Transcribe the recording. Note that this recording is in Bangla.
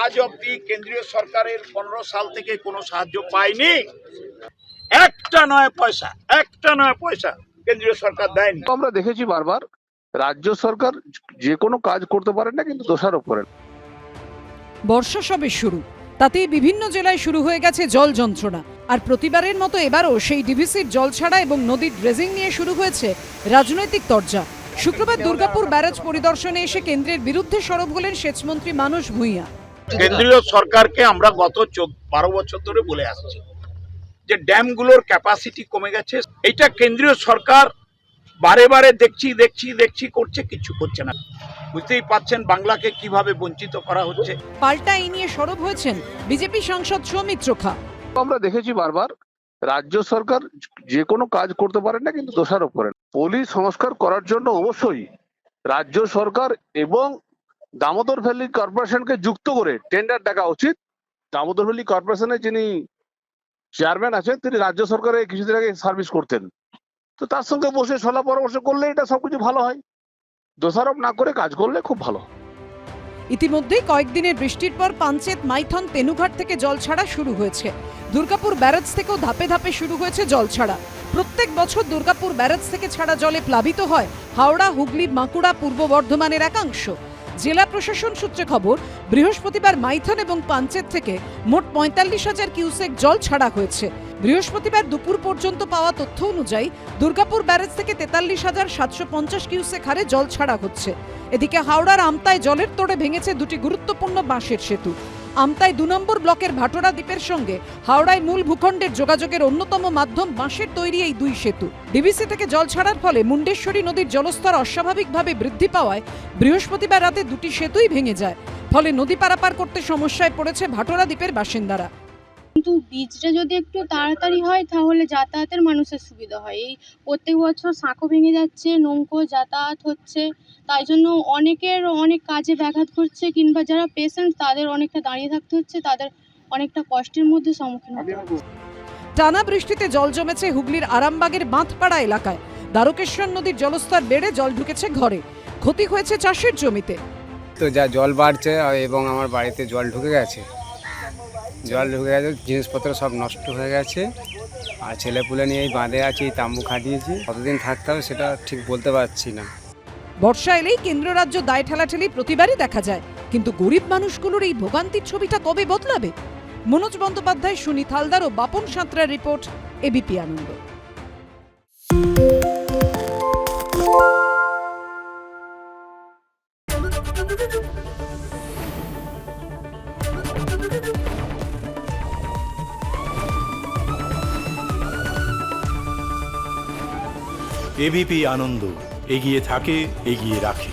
আজ অবধি কেন্দ্রীয় সরকারের 15 সাল থেকে কোনো সাহায্য পায়নি। একটা নয় পয়সা কেন্দ্রীয় সরকার দেয়নি। আমরা দেখেছি বারবার রাজ্য সরকার যে কোনো কাজ করতে পারেন না, কিন্তু দোষারোপ করেন। বর্ষা সবে শুরু, তাতেই বিভিন্ন জেলায় শুরু হয়ে গেছে জল যন্ত্রণা। আর প্রতিবারের মতো এবারও সেই ডিভিসির জল ছাড়া এবং নদীর ড্রেজিং নিয়ে শুরু হয়েছে রাজনৈতিক তরজা। শুক্রবার দুর্গাপুর ব্যারাজ পরিদর্শনে এসে কেন্দ্রের বিরুদ্ধে সরব হলেন সেচমন্ত্রী মানস ভূঁইয়া। কেন্দ্রীয় সরকারকে আমরা গত 12 বছর ধরে বলে আসছি যে ড্যামগুলোর ক্যাপাসিটি কমে গেছে। এটা কেন্দ্রীয় সরকার বারে বারে দেখছি করছে, কিছু করছে না। বুঝতেই পাচ্ছেন বাংলাকে কিভাবে বঞ্চিত করা হচ্ছে। পাল্টা এই নিয়ে সরব হয়েছেন বিজেপি সাংসদ সৌমিত্র খা। আমরা দেখেছি বারবার রাজ্য সরকার যে কোনো কাজ করতে পারেন না, কিন্তু দোষারোপ করেন। পলি সংস্কার করার জন্য অবশ্যই রাজ্য সরকার এবং দামোদর ভ্যালি কর্পোরেশনকে যুক্ত করে টেন্ডার ডাকা উচিত। দামোদর ভ্যালি কর্পোরেশনের যিনি চেয়ারম্যান আছেন তিনি রাজ্য সরকারে কিছুদিন আগে সার্ভিস করতেন, তো তার সঙ্গে বসে সলা পরামর্শ করলে এটা সবকিছু ভালো হয়। দোষারোপ না করে কাজ করলে খুব ভালো। ইতিমধ্যেই কয়েকদিনের বৃষ্টির পর পাঞ্চেত, মাইথন, তেনুঘাট থেকে জল ছাড়া শুরু হয়েছে। দুর্গাপুর ব্যারাজ থেকেও ধাপে ধাপে শুরু হয়েছে জল ছাড়া। প্রত্যেক বছর দুর্গাপুর ব্যারাজ থেকে ছাড়া জলে প্লাবিত হয় হাওড়া, হুগলি, বাঁকুড়া, পূর্ব বর্ধমানের একাংশ। জেলা প্রশাসন সূত্রে খবর, বৃহস্পতিবার মাইথন এবং পাঞ্চেত থেকে মোট 45,000 কিউসেক জল ছাড়া হয়েছে। বৃহস্পতিবার দুপুর পর্যন্ত পাওয়া তথ্য অনুযায়ী দুর্গাপুর ব্যারেজ থেকে 43,750 কিউসেক হারে জল ছাড়া হচ্ছে। এদিকে হাওড়ার আমতায় জলের তোড়ে ভেঙেছে দুটি গুরুত্বপূর্ণ বাঁশের সেতু। আমতায় 2 নম্বর ব্লকের ভাটোরা দ্বীপের সঙ্গে হাওড়ায় মূল ভূখণ্ডের যোগাযোগের অন্যতম মাধ্যম বাঁশের তৈরি এই দুই সেতু। ডিভিসি থেকে জল ছাড়ার ফলে মুন্ডেশ্বরী নদীর জলস্তর অস্বাভাবিকভাবে বৃদ্ধি পাওয়ায় বৃহস্পতিবার রাতে দুটি সেতুই ভেঙে যায়। ফলে নদী পারাপার করতে সমস্যায় পড়েছে ভাটোরা দ্বীপের বাসিন্দারা। কিন্তু বীজটা যদি একটু তাড়াতাড়ি হয় তাহলে যাতায়াতের মানুষের সুবিধা হয়। এই প্রত্যেক বছর সাঁকো ভেঙে যাচ্ছে, নৌকো যাতায়াত হচ্ছে, তাই জন্য অনেকের অনেক কাজে ব্যাঘাত ঘটছে, কিংবা যারা পেশেন্ট তাদের অনেকটা দাঁড়িয়ে থাকতে হচ্ছে, তাদের অনেকটা কষ্টের মধ্যে সম্মুখীন হতে হচ্ছে। টানা বৃষ্টিতে জল জমেছে হুগলির আরামবাগের বাঁধপাড়া এলাকায়। দ্বারকেশ্বর নদীর জলস্তর বেড়ে জল ঢুকেছে ঘরে, ক্ষতি হয়েছে চাষের জমিতে। তো যা জল বাড়ছে এবং আমার বাড়িতে জল ঢুকে গেছে, জিনিসপত্র সব নষ্ট হয়ে গেছে। আর ছেলেপুলে নিয়ে এই বাঁধে আছি, তাম্বু খাটিয়েছি। কতদিন থাকতে হবে সেটা ঠিক বলতে পারছি না। বর্ষা এলেই কেন্দ্র রাজ্য দায় ঠেলাঠেলি প্রতিবারই দেখা যায়, কিন্তু গরিব মানুষগুলোর এই ভোগান্তির ছবিটা কবে বদলাবে? মনোজ বন্দ্যোপাধ্যায়, সুনীত হালদার ও বাপন সাঁতরার রিপোর্ট, এবিপি আনন্দ। এবিপি আনন্দ, এগিয়ে থাকে, এগিয়ে রাখে।